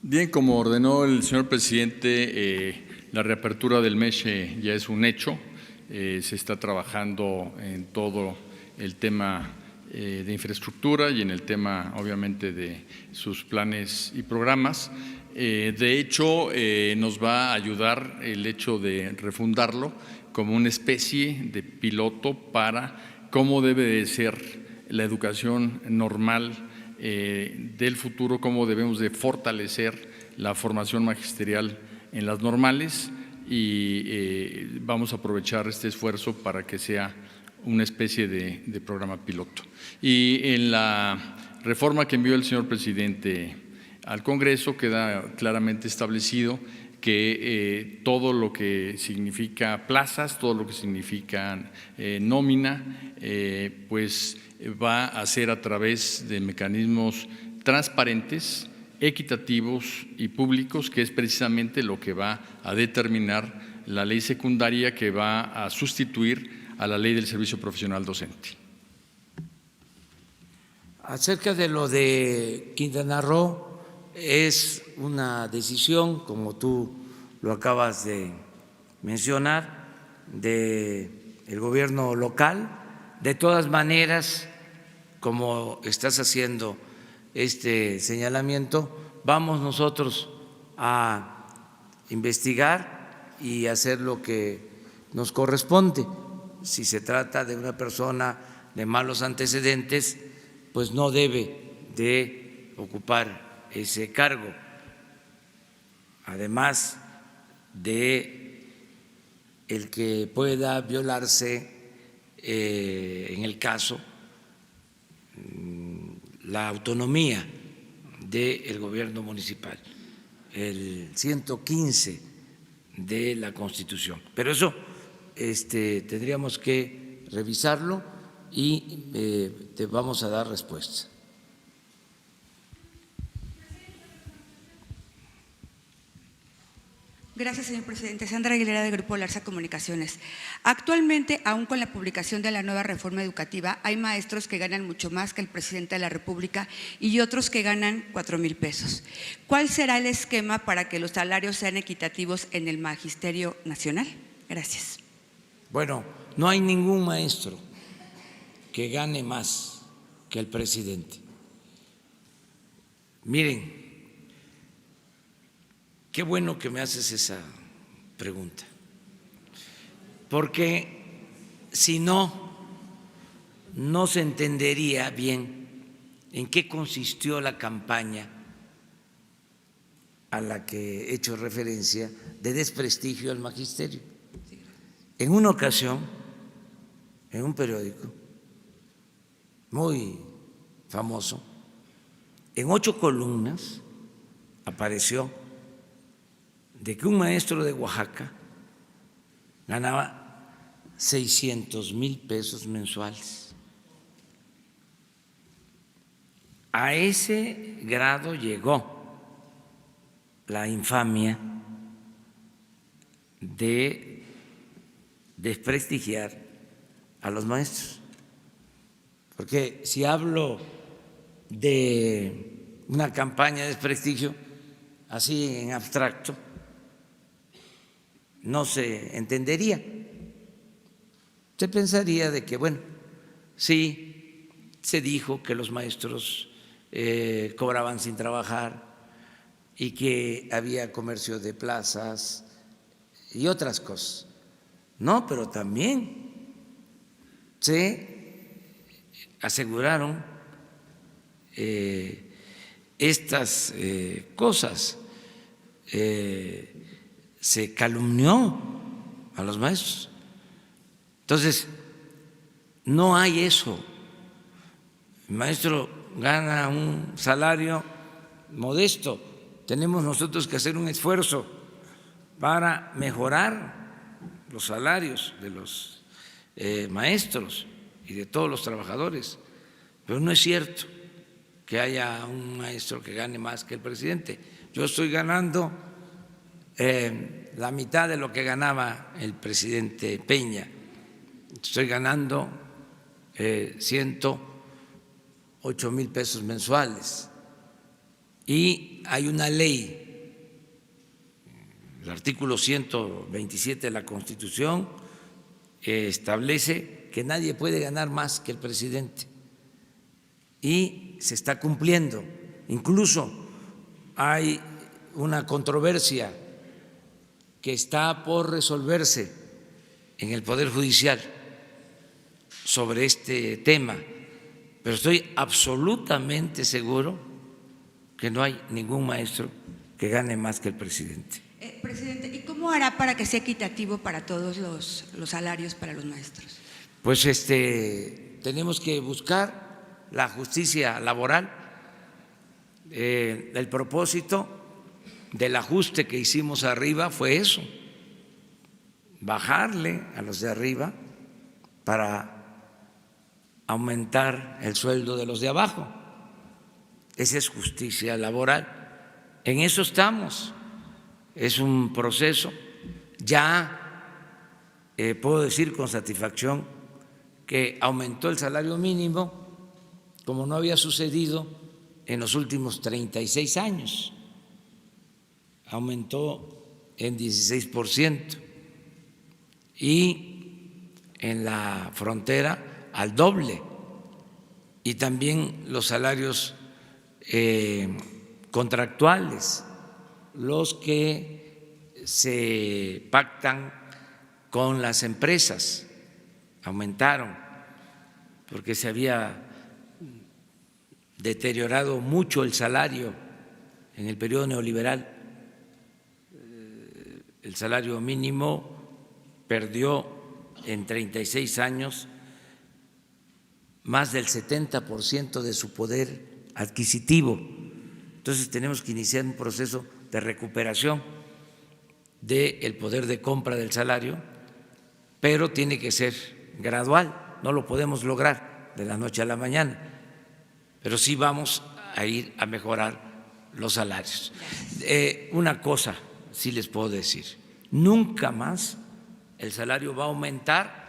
Bien, como ordenó el señor presidente, la reapertura del Meche ya es un hecho. Se está trabajando en todo el tema de infraestructura y en el tema, obviamente, de sus planes y programas. De hecho, nos va a ayudar el hecho de refundarlo como una especie de piloto para cómo debe de ser la educación normal del futuro, cómo debemos de fortalecer la formación magisterial en las normales y vamos a aprovechar este esfuerzo para que sea una especie de programa piloto. Y en la reforma que envió el señor presidente al Congreso queda claramente establecido que todo lo que significa plazas, todo lo que significa nómina, pues va a ser a través de mecanismos transparentes, equitativos y públicos, que es precisamente lo que va a determinar la ley secundaria que va a sustituir a la ley del servicio profesional docente. Acerca de lo de Quintana Roo, es una decisión, como tú lo acabas de mencionar, del gobierno local. De todas maneras, como estás haciendo este señalamiento, vamos nosotros a investigar y hacer lo que nos corresponde. Si se trata de una persona de malos antecedentes, pues no debe de ocupar ese cargo, además de el que pueda violarse en el caso la autonomía del gobierno municipal, el 115 de la Constitución. Pero eso tendríamos que revisarlo y te vamos a dar respuesta. Gracias, señor presidente. Sandra Aguilera, de Grupo Larsa Comunicaciones. Actualmente, aún con la publicación de la nueva reforma educativa, hay maestros que ganan mucho más que el presidente de la República y otros que ganan 4,000 pesos. ¿Cuál será el esquema para que los salarios sean equitativos en el Magisterio Nacional? Gracias. Bueno, no hay ningún maestro que gane más que el presidente. Miren, qué bueno que me haces esa pregunta, porque si no, no se entendería bien en qué consistió la campaña a la que he hecho referencia de desprestigio al magisterio. En una ocasión, en un periódico muy famoso, en 8 columnas apareció de que un maestro de Oaxaca ganaba 600,000 pesos mensuales. A ese grado llegó la infamia de desprestigiar a los maestros. Porque si hablo de una campaña de desprestigio, así en abstracto, no se entendería. Se pensaría de que, bueno, sí, se dijo que los maestros cobraban sin trabajar y que había comercio de plazas y otras cosas. No, pero también se aseguraron estas cosas. Se calumnió a los maestros. Entonces, no hay eso. El maestro gana un salario modesto. Tenemos nosotros que hacer un esfuerzo para mejorar los salarios de los maestros y de todos los trabajadores. Pero no es cierto que haya un maestro que gane más que el presidente. Yo estoy ganando la mitad de lo que ganaba el presidente Peña. Estoy ganando 108,000 pesos mensuales. Y hay una ley, el artículo 127 de la Constitución establece que nadie puede ganar más que el presidente. Y se está cumpliendo. Incluso hay una controversia que está por resolverse en el Poder Judicial sobre este tema, pero estoy absolutamente seguro que no hay ningún maestro que gane más que el presidente. Presidente, ¿y cómo hará para que sea equitativo para todos los salarios para los maestros? Pues tenemos que buscar la justicia laboral. El propósito del ajuste que hicimos arriba fue eso, bajarle a los de arriba para aumentar el sueldo de los de abajo. Esa es justicia laboral. En eso estamos. Es un proceso. Ya puedo decir con satisfacción que aumentó el salario mínimo como no había sucedido en los últimos 36 años. Aumentó en 16% y en la frontera al doble, y también los salarios contractuales, los que se pactan con las empresas, aumentaron porque se había deteriorado mucho el salario en el periodo neoliberal. El salario mínimo perdió en 36 años más del 70% de su poder adquisitivo. Entonces tenemos que iniciar un proceso de recuperación del poder de compra del salario, pero tiene que ser gradual, no lo podemos lograr de la noche a la mañana, pero sí vamos a ir a mejorar los salarios. Una cosa sí les puedo decir, nunca más el salario va a aumentar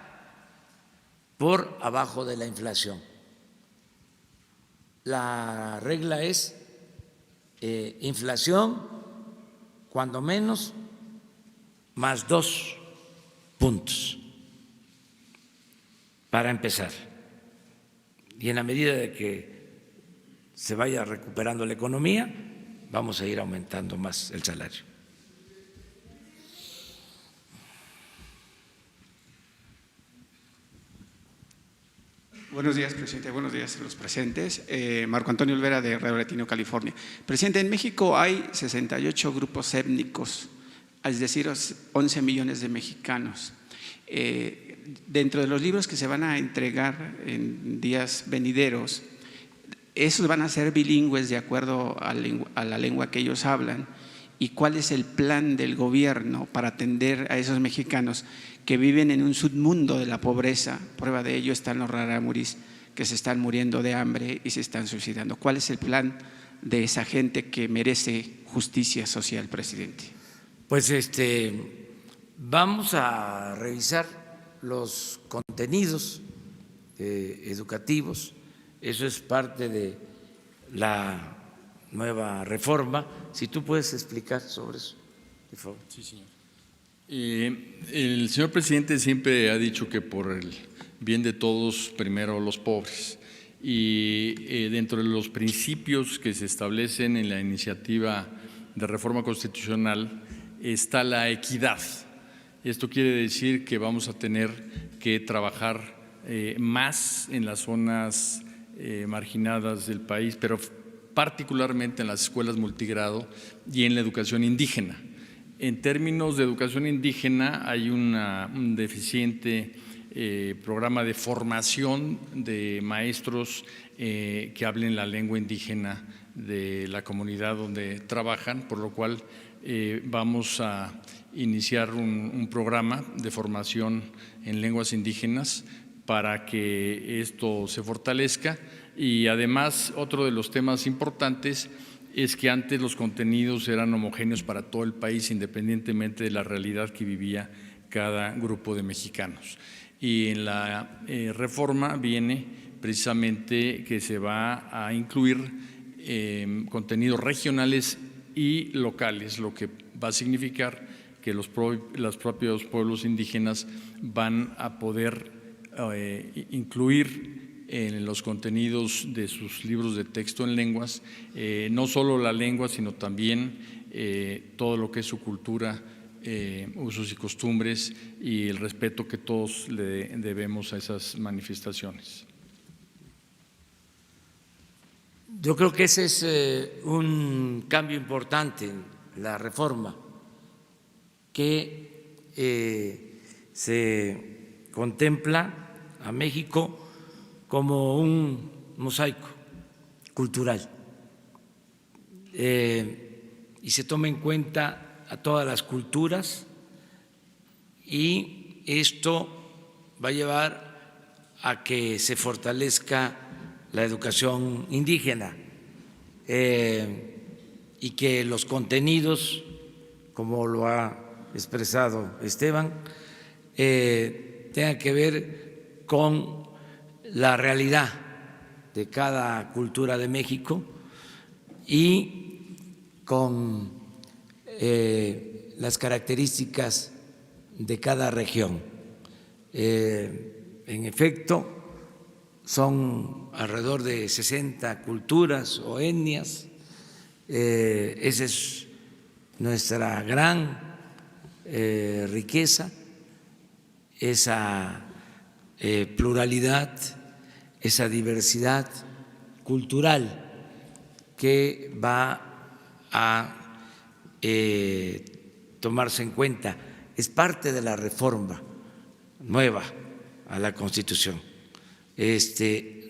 por abajo de la inflación. La regla es inflación cuando menos más 2 puntos para empezar. Y en la medida de que se vaya recuperando la economía, vamos a ir aumentando más el salario. Buenos días, presidente. Buenos días a los presentes. Marco Antonio Olvera, de Radio Latino, California. Presidente, en México hay 68 grupos étnicos, es decir, 11 millones de mexicanos. Dentro de los libros que se van a entregar en días venideros, esos van a ser bilingües de acuerdo a la lengua que ellos hablan. ¿Y cuál es el plan del gobierno para atender a esos mexicanos que viven en un submundo de la pobreza? Prueba de ello están los rarámuris que se están muriendo de hambre y se están suicidando. ¿Cuál es el plan de esa gente que merece justicia social, presidente? Pues vamos a revisar los contenidos educativos. Eso es parte de la nueva reforma. Si tú puedes explicar sobre eso, por favor. Sí, señor. El señor presidente siempre ha dicho que por el bien de todos, primero los pobres. Y dentro de los principios que se establecen en la iniciativa de reforma constitucional está la equidad. Esto quiere decir que vamos a tener que trabajar más en las zonas marginadas del país, pero particularmente en las escuelas multigrado y en la educación indígena. En términos de educación indígena hay un deficiente programa de formación de maestros que hablen la lengua indígena de la comunidad donde trabajan, por lo cual vamos a iniciar un programa de formación en lenguas indígenas para que esto se fortalezca. Y además, otro de los temas importantes es que antes los contenidos eran homogéneos para todo el país, independientemente de la realidad que vivía cada grupo de mexicanos. Y en la reforma viene precisamente que se va a incluir contenidos regionales y locales, lo que va a significar que los propios pueblos indígenas van a poder incluir en los contenidos de sus libros de texto en lenguas, no solo la lengua, sino también todo lo que es su cultura, usos y costumbres y el respeto que todos le debemos a esas manifestaciones. Yo creo que ese es un cambio importante en la reforma, que se contempla a México como un mosaico cultural y se toma en cuenta a todas las culturas, y esto va a llevar a que se fortalezca la educación indígena y que los contenidos, como lo ha expresado Esteban, tengan que ver con la realidad de cada cultura de México y con las características de cada región. En efecto, son alrededor de 60 culturas o etnias. Esa es nuestra gran riqueza, esa pluralidad, esa diversidad cultural que va a tomarse en cuenta. Es parte de la reforma nueva a la Constitución.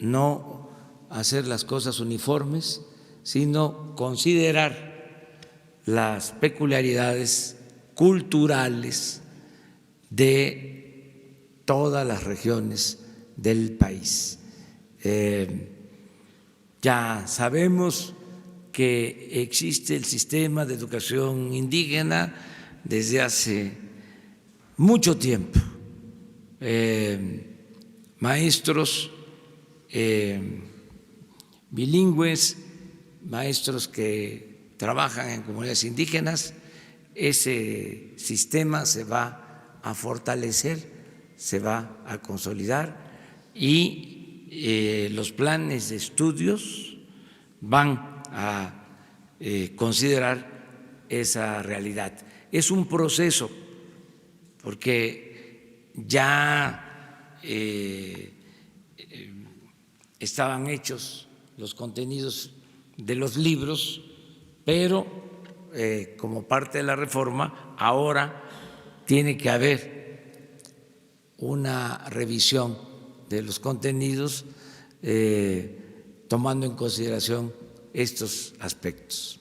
No hacer las cosas uniformes, sino considerar las peculiaridades culturales de todas las regiones del país. Ya sabemos que existe el sistema de educación indígena desde hace mucho tiempo. Maestros bilingües, maestros que trabajan en comunidades indígenas, ese sistema se va a fortalecer, se va a consolidar y los planes de estudios van a considerar esa realidad. Es un proceso porque ya estaban hechos los contenidos de los libros, pero como parte de la reforma ahora tiene que haber una revisión de los contenidos tomando en consideración estos aspectos.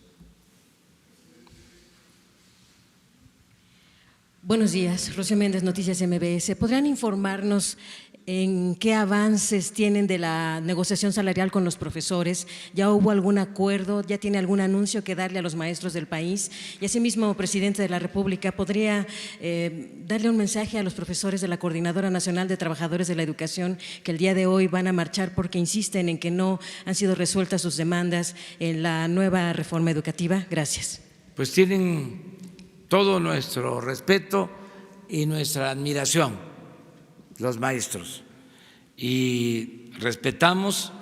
Buenos días, Rocío Méndez, Noticias MBS. ¿Podrían informarnos en qué avances tienen de la negociación salarial con los profesores? ¿Ya hubo algún acuerdo? ¿Ya tiene algún anuncio que darle a los maestros del país? Y asimismo, presidente de la República, ¿podría darle un mensaje a los profesores de la Coordinadora Nacional de Trabajadores de la Educación que el día de hoy van a marchar porque insisten en que no han sido resueltas sus demandas en la nueva reforma educativa? Gracias. Pues tienen todo nuestro respeto y nuestra admiración los maestros, y respetamos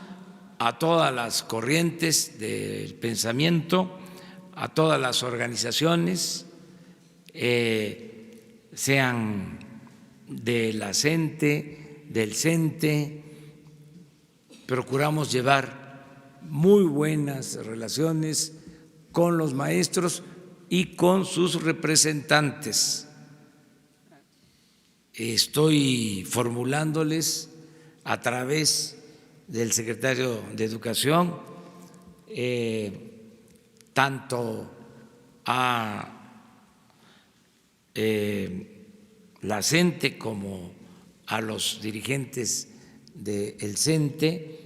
a todas las corrientes del pensamiento, a todas las organizaciones, sean de la CENTE, del CENTE, procuramos llevar muy buenas relaciones con los maestros y con sus representantes. Estoy formulándoles a través del secretario de Educación, tanto a la CENTE como a los dirigentes del CENTE,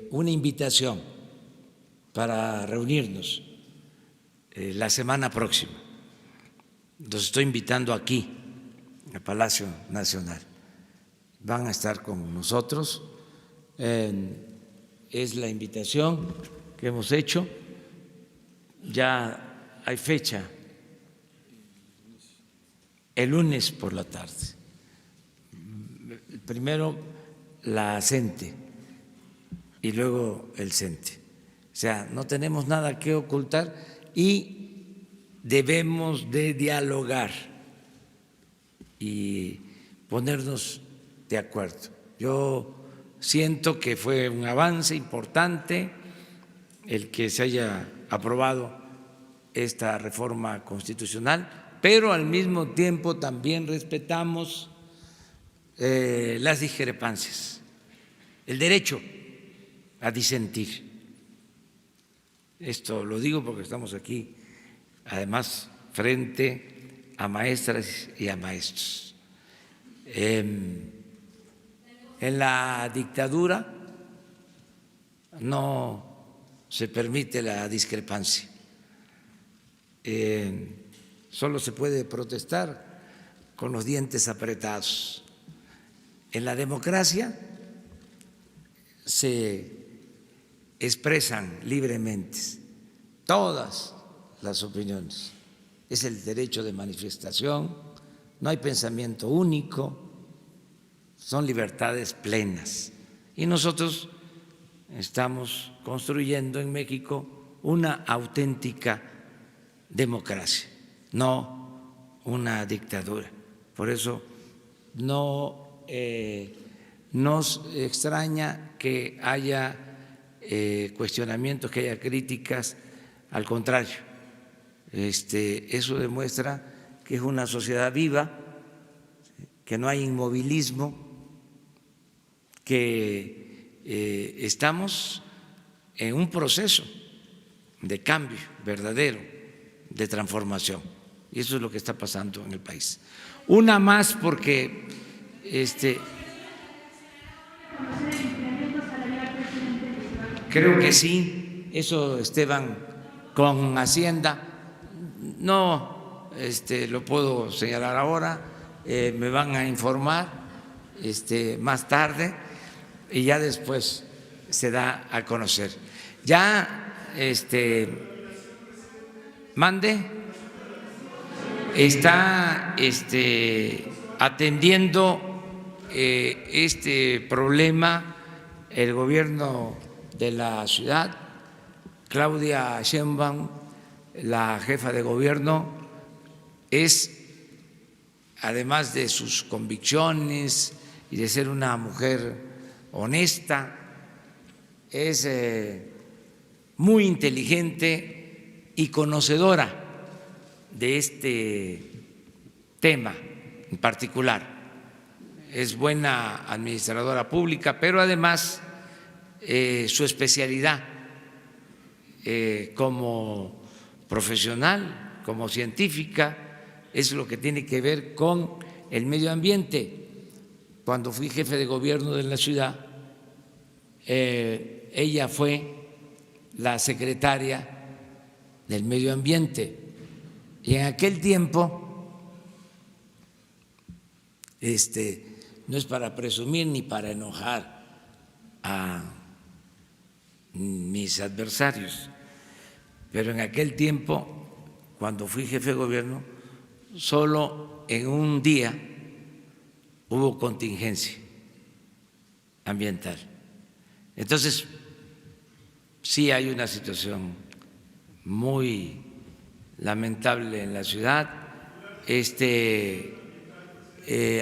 una invitación para reunirnos la semana próxima. Los estoy invitando aquí, al Palacio Nacional. Van a estar con nosotros. Es la invitación que hemos hecho. Ya hay fecha, el lunes por la tarde. Primero la CENTE y luego el CENTE. O sea, no tenemos nada que ocultar y debemos de dialogar y ponernos de acuerdo. Yo siento que fue un avance importante el que se haya aprobado esta reforma constitucional, pero al mismo tiempo también respetamos las discrepancias, el derecho a disentir. Esto lo digo porque estamos aquí, además, frente a maestras y a maestros. En la dictadura no se permite la discrepancia, solo se puede protestar con los dientes apretados. En la democracia se expresan libremente todas las opiniones, es el derecho de manifestación, no hay pensamiento único, son libertades plenas. Y nosotros estamos construyendo en México una auténtica democracia, no una dictadura. Por eso no nos extraña que haya cuestionamientos, que haya críticas, al contrario, eso demuestra que es una sociedad viva, que no hay inmovilismo, que estamos en un proceso de cambio verdadero, de transformación, y eso es lo que está pasando en el país. Una más porque creo que sí, eso, Esteban, con Hacienda, no lo puedo señalar ahora, me van a informar más tarde y ya después se da a conocer. Ya mande, está atendiendo este problema el gobierno de la ciudad. Claudia Sheinbaum, la jefa de gobierno, es, además de sus convicciones y de ser una mujer honesta, es muy inteligente y conocedora de este tema en particular. Es buena administradora pública, pero además su especialidad como profesional, como científica, es lo que tiene que ver con el medio ambiente. Cuando fui jefe de gobierno de la ciudad, ella fue la secretaria del medio ambiente y en aquel tiempo, no es para presumir ni para enojar a mis adversarios, pero en aquel tiempo, cuando fui jefe de gobierno, solo en un día hubo contingencia ambiental. Entonces, sí hay una situación muy lamentable en la ciudad,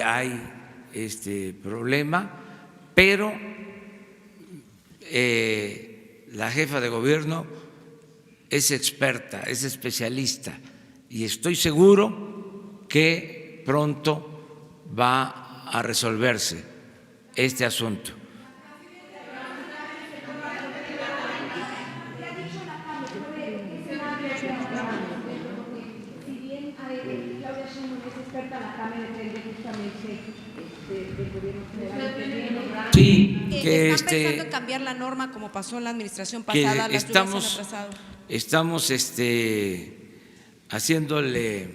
hay problema, pero la jefa de gobierno es experta, es especialista y estoy seguro que pronto va a resolverse este asunto. Sí, que ¿Están pensando en cambiar la norma como pasó en la administración pasada? Las lluvias han atrasado. Estamos haciéndole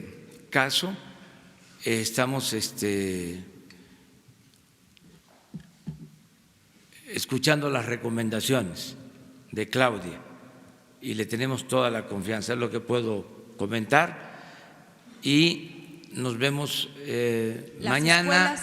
caso, estamos escuchando las recomendaciones de Claudia y le tenemos toda la confianza, es lo que puedo comentar, y nos vemos mañana.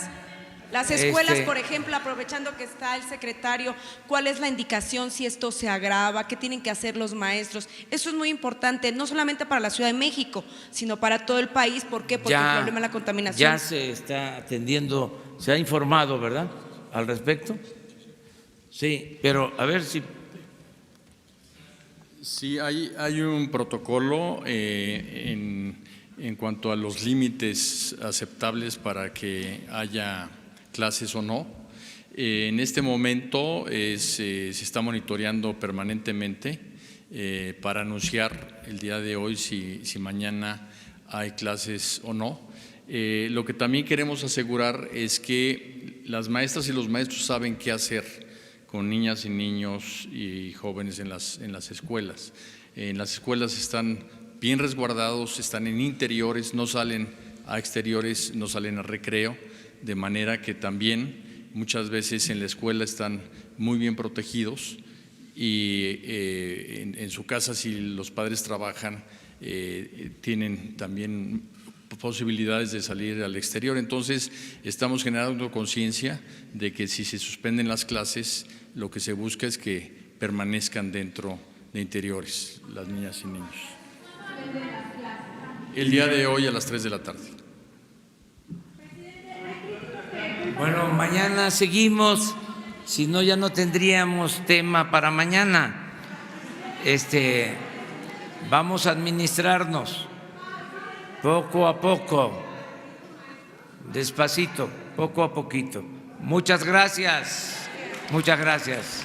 Las escuelas, por ejemplo, aprovechando que está el secretario, ¿cuál es la indicación si esto se agrava? ¿Qué tienen que hacer los maestros? Eso es muy importante, no solamente para la Ciudad de México, sino para todo el país. ¿Por qué? Porque el problema de la contaminación. Ya se está atendiendo, se ha informado, ¿verdad?, al respecto. Sí, pero a ver si… Sí, hay un protocolo en cuanto a los límites aceptables para que haya clases o no. En este momento se está monitoreando permanentemente para anunciar el día de hoy si mañana hay clases o no. Lo que también queremos asegurar es que las maestras y los maestros saben qué hacer con niñas y niños y jóvenes en las escuelas. En las escuelas están bien resguardados, están en interiores, no salen a exteriores, no salen a recreo, de manera que también muchas veces en la escuela están muy bien protegidos y en su casa, si los padres trabajan, tienen también posibilidades de salir al exterior. Entonces, estamos generando conciencia de que si se suspenden las clases, lo que se busca es que permanezcan dentro de interiores las niñas y niños. El día de hoy a las 3 de la tarde. Bueno, mañana seguimos, si no ya no tendríamos tema para mañana. Vamos a administrarnos poco a poco, despacito, poco a poquito. Muchas gracias. Muchas gracias.